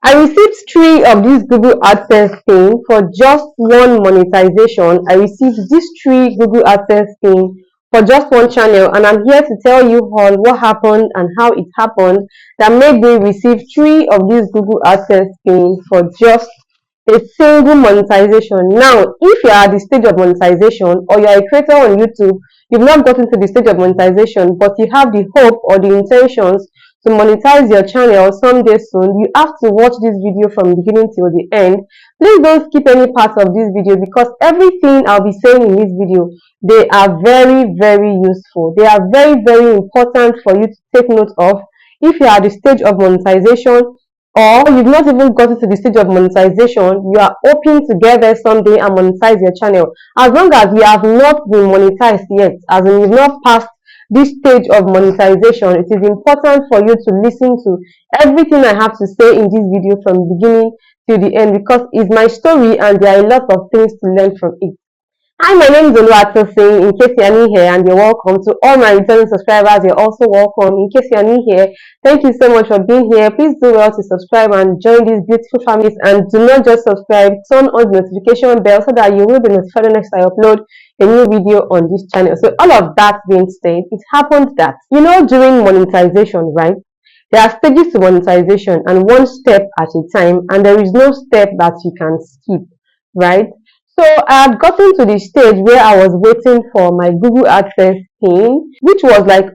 I received three of these Google AdSense pin for just one monetization. I received these three Google AdSense pin for just one channel, and I'm here to tell you all what happened and how it happened that made me receive three of these Google AdSense pin for just a single monetization. Now, if you are at the stage of monetization or you are a creator on YouTube, you've not gotten to the stage of monetization, but you have the hope or the intentions to monetize your channel someday soon, you have to watch this video from beginning till the end. Please don't skip any part of this video because everything I'll be saying in this video, they are very useful. They are very important for you to take note of if you are at the stage of monetization, or you've not even gotten to the stage of monetization. You are hoping to get there someday and monetize your channel. As long as you have not been monetized yet, as in you've not passed this stage of monetization, it is important for you to listen to everything I have to say in this video from beginning to the end, because it's my story and there are a lot of things to learn from it. Hi, my name is Adsense. In case you are new here, and you're welcome. To all my returning subscribers, you're also welcome. In case you are new here, thank you so much for being here. Please do well to subscribe and join these beautiful families, and do not just subscribe, turn on the notification bell so that you will be notified next time I upload a new video on this channel. So all of that being said, it happened that, during monetization, right, there are stages to monetization, and one step at a time, and there is no step that you can skip, right? So I had gotten to the stage where I was waiting for my Google AdSense pin, which was like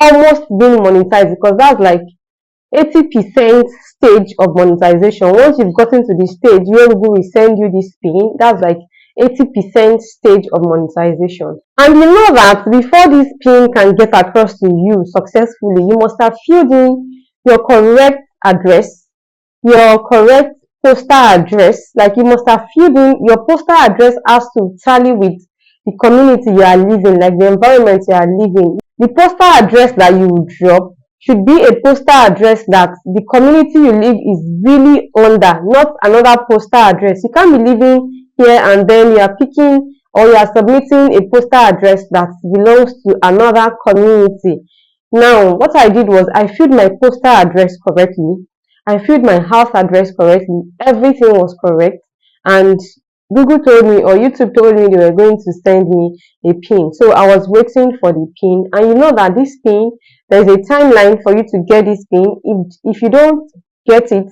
almost being monetized, because that's like 80% stage of monetization. Once you've gotten to the stage where Google will send you this pin, that's like 80% stage of monetization. And you know that before this pin can get across to you successfully, you must have filled in your correct address, your correct postal address. Like, you must have filled in your postal address has to tally with the community you are living, like the environment you are living. The postal address that you will drop should be a postal address that the community you live is really under, not another postal address. You can't be living here and then you are picking or you are submitting a postal address that belongs to another community. Now, what I did was I filled my postal address correctly. I filled my house address correctly. Everything was correct. And Google told me, or YouTube told me, they were going to send me a pin. So I was waiting for the pin. And you know that this pin, there is a timeline for you to get this pin. If you don't get it,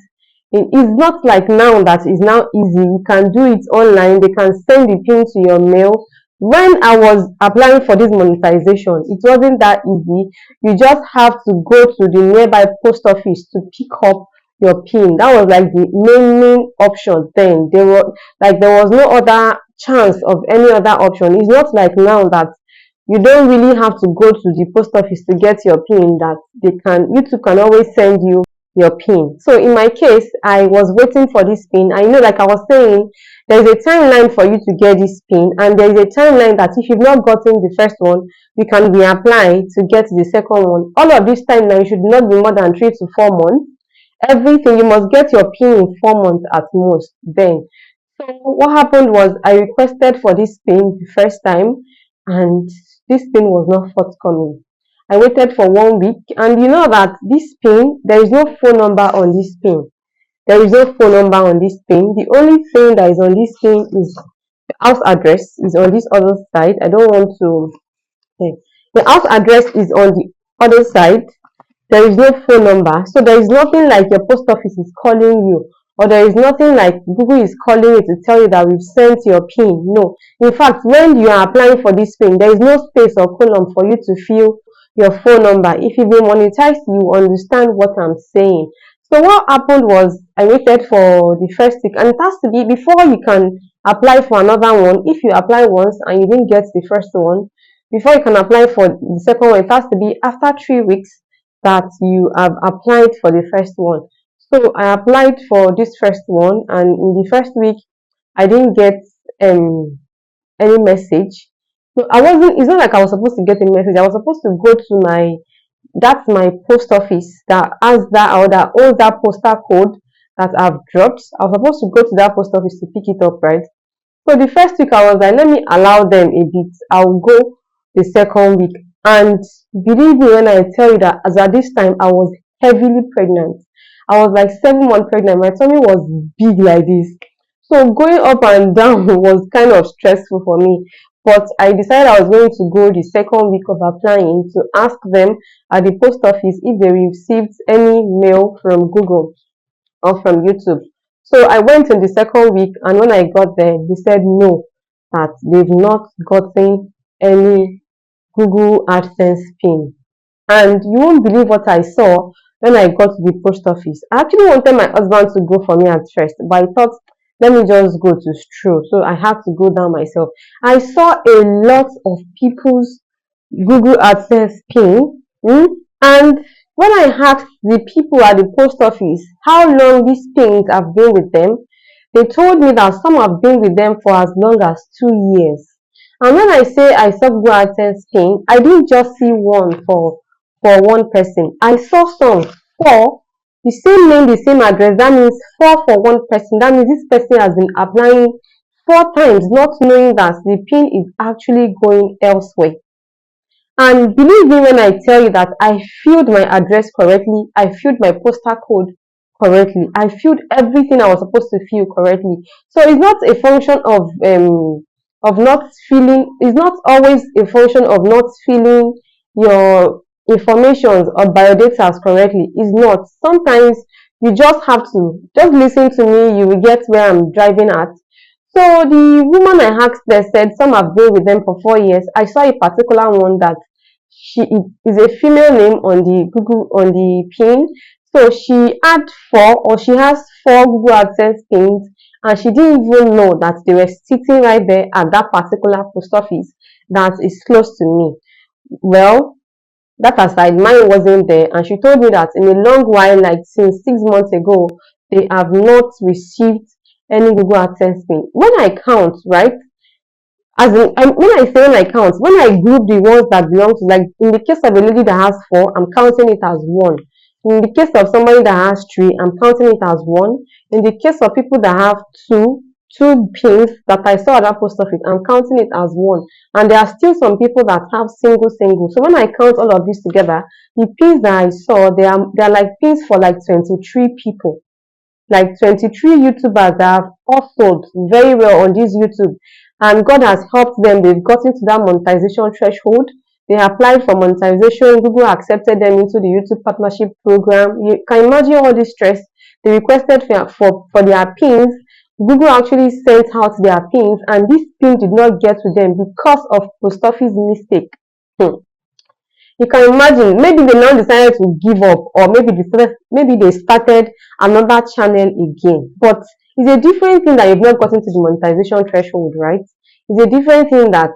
it is not like now that is now easy. You can do it online. They can send the pin to your mail. When I was applying for this monetization, it wasn't that easy. You just have to go to the nearby post office to pick up your pin. That was like the main option then. There was no other chance of any other option. It's not like now that you don't really have to go to the post office to get your pin, that YouTube can always send you your pin. So in my case, I was waiting for this pin. I know, like I was saying, there is a timeline for you to get this pin, and there is a timeline that if you've not gotten the first one, you can reapply to get the second one. All of this timeline should not be more than 3 to 4 months. Everything, you must get your pin in 4 months at most. Then, so what happened was I requested for this pin the first time, and this pin was not forthcoming. I waited for 1 week, and you know that this pin, there is no phone number on this pin. There is no phone number on this pin. The only thing that is on this pin is the house address is on this other side. I don't want to. Okay. The house address is on the other side. There is no phone number, so there is nothing like your post office is calling you, or there is nothing like Google is calling you to tell you that we've sent your pin. No. In fact, when you are applying for this pin, there is no space or column for you to fill your phone number. If you've been monetized, you understand what I'm saying. So what happened was I waited for the first week, and it has to be before you can apply for another one. If you apply once and you didn't get the first one, before you can apply for the second one, it has to be after 3 weeks that you have applied for the first one. So I applied for this first one, and in the first week I didn't get any message. So it's not like I was supposed to get a message. I was supposed to go to my post office that has that, or that owns that postal code that I've dropped. I was supposed to go to that post office to pick it up, right? So the first week I was like, let me allow them a bit. I'll go the second week. And believe me when I tell you that as at this time I was heavily pregnant. I was like 7 months pregnant. My tummy was big like this. So going up and down was kind of stressful for me. But I decided I was going to go the second week of applying to ask them at the post office if they received any mail from Google or from YouTube. So I went in the second week, and when I got there, they said no, that they've not gotten any Google AdSense pin. And you won't believe what I saw when I got to the post office. I actually wanted my husband to go for me at first, but I thought, let me just go to stroll. So I had to go down myself. I saw a lot of people's Google AdSense pin. And when I asked the people at the post office how long these pins have been with them, they told me that some have been with them for as long as 2 years. And when I say I saw Google AdSense pin, I didn't just see one for one person. I saw some four, the same name, the same address. That means four for one person. That means this person has been applying 4 times, not knowing that the pin is actually going elsewhere. And believe me when I tell you that I filled my address correctly, I filled my postal code correctly, I filled everything I was supposed to fill correctly. So it's not a function of not filling. It's not always a function of not filling your informations or biodata correctly. It's not. Sometimes you just have to just listen to me. You will get where I'm driving at. So the woman I asked there said some have been with them for 4 years. I saw a particular one that she is a female name on the Google on the pin. So she had four, or she has four Google AdSense pins, and she didn't even know that they were sitting right there at that particular post office that is close to me. Well, that aside, mine wasn't there, and she told me that in a long while, like since 6 months ago, they have not received any Google AdSense pin. When I count, right? As in, when I say when I count, when I group the ones that belong to, like in the case of a lady that has four, I'm counting it as one. In the case of somebody that has three, I'm counting it as one. In the case of people that have two pins that I saw at that post office, I'm counting it as one. And there are still some people that have single. So when I count all of this together, the pins that I saw, they are like pins for like 23 people, like 23 YouTubers that have hustled very well on this YouTube, and God has helped them. They've gotten to that monetization threshold. They applied for monetization. Google accepted them into the YouTube partnership program. You can imagine all this stress. They requested for their pins. Google actually sent out their pins, and this pin did not get to them because of post office mistake. You can imagine, maybe they now decided to give up, or maybe they started another channel again. But it's a different thing that you've not gotten to the monetization threshold, right? It's a different thing that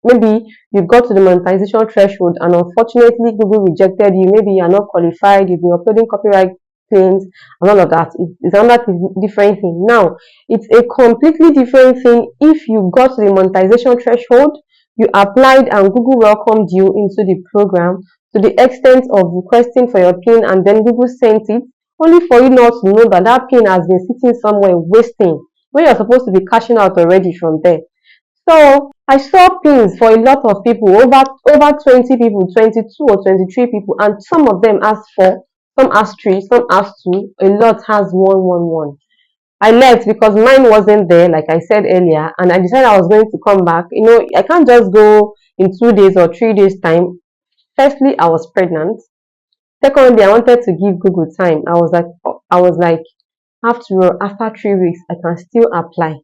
maybe you got to the monetization threshold and unfortunately Google rejected you. Maybe you are not qualified, you've been uploading copyright claims and all of that. It's another different thing. Now, it's a completely different thing if you got to the monetization threshold, you applied, and Google welcomed you into the program to the extent of requesting for your PIN, and then Google sent it, only for you not to know that that PIN has been sitting somewhere wasting when you're supposed to be cashing out already from there. So I saw pins for a lot of people, over 20 people, 22 or 23 people, and some of them asked four, some asked three, some asked two, a lot has one. I left because mine wasn't there, like I said earlier, and I decided I was going to come back. I can't just go in 2 days or 3 days time. Firstly, I was pregnant. Secondly, I wanted to give Google time. I was like, after 3 weeks, I can still apply.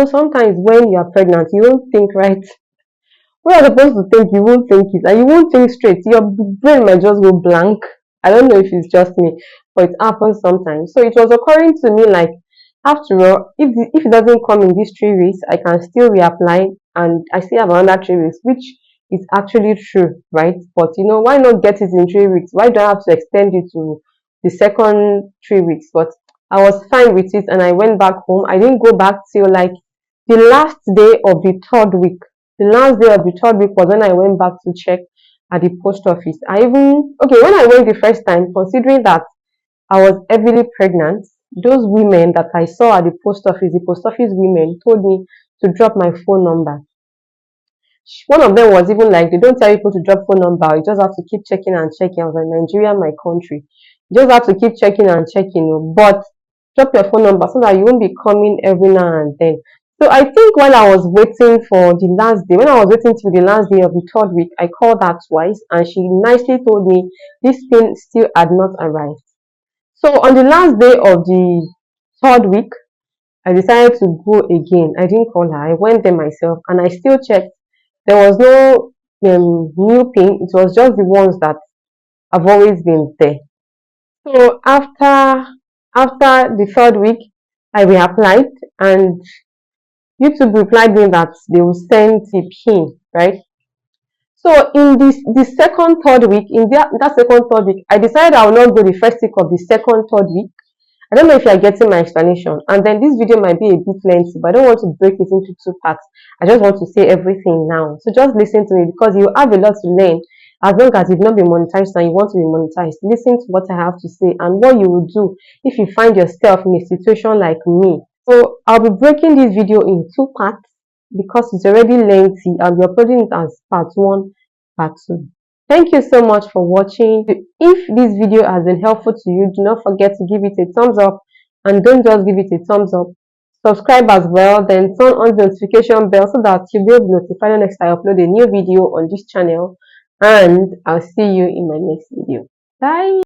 Sometimes when you are pregnant, you don't think right. What you're supposed to think, you won't think it, and you won't think straight. Your brain might just go blank. I don't know if it's just me, but it happens sometimes. So it was occurring to me like, after all, if it doesn't come in these 3 weeks, I can still reapply, and I still have another 3 weeks, which is actually true, right? But why not get it in 3 weeks? Why do I have to extend it to the second 3 weeks? But I was fine with it, and I went back home. I didn't go back till like the last day of the third week. The last day of the third week was when I went back to check at the post office. When I went the first time, considering that I was heavily pregnant, those women that I saw at the post office women told me to drop my phone number. One of them was even like, they don't tell people to drop phone number, you just have to keep checking and checking. I was like, Nigeria, my country. You just have to keep checking and checking, oh, but drop your phone number so that you won't be coming every now and then. So I think while I was waiting for the last day, when I was waiting till the last day of the third week, I called her twice and she nicely told me this thing still had not arrived. So on the last day of the third week, I decided to go again. I didn't call her. I went there myself and I still checked. There was no new pin. It was just the ones that have always been there. So after the third week, I reapplied and YouTube replied me that they will send the pin, right? So in the second third week, in that second third week, I decided I will not go the first week of the second third week. I don't know if you are getting my explanation. And then this video might be a bit lengthy, but I don't want to break it into two parts. I just want to say everything now. So just listen to it because you have a lot to learn. As long as you've not been monetized and you want to be monetized, listen to what I have to say and what you will do if you find yourself in a situation like me. So I'll be breaking this video in two parts because it's already lengthy. I'll be uploading it as part one, part two. Thank you so much for watching. If this video has been helpful to you, do not forget to give it a thumbs up and don't just give it a thumbs up. Subscribe as well, then turn on the notification bell so that you'll be able to be notified the next time I upload a new video on this channel. And I'll see you in my next video. Bye.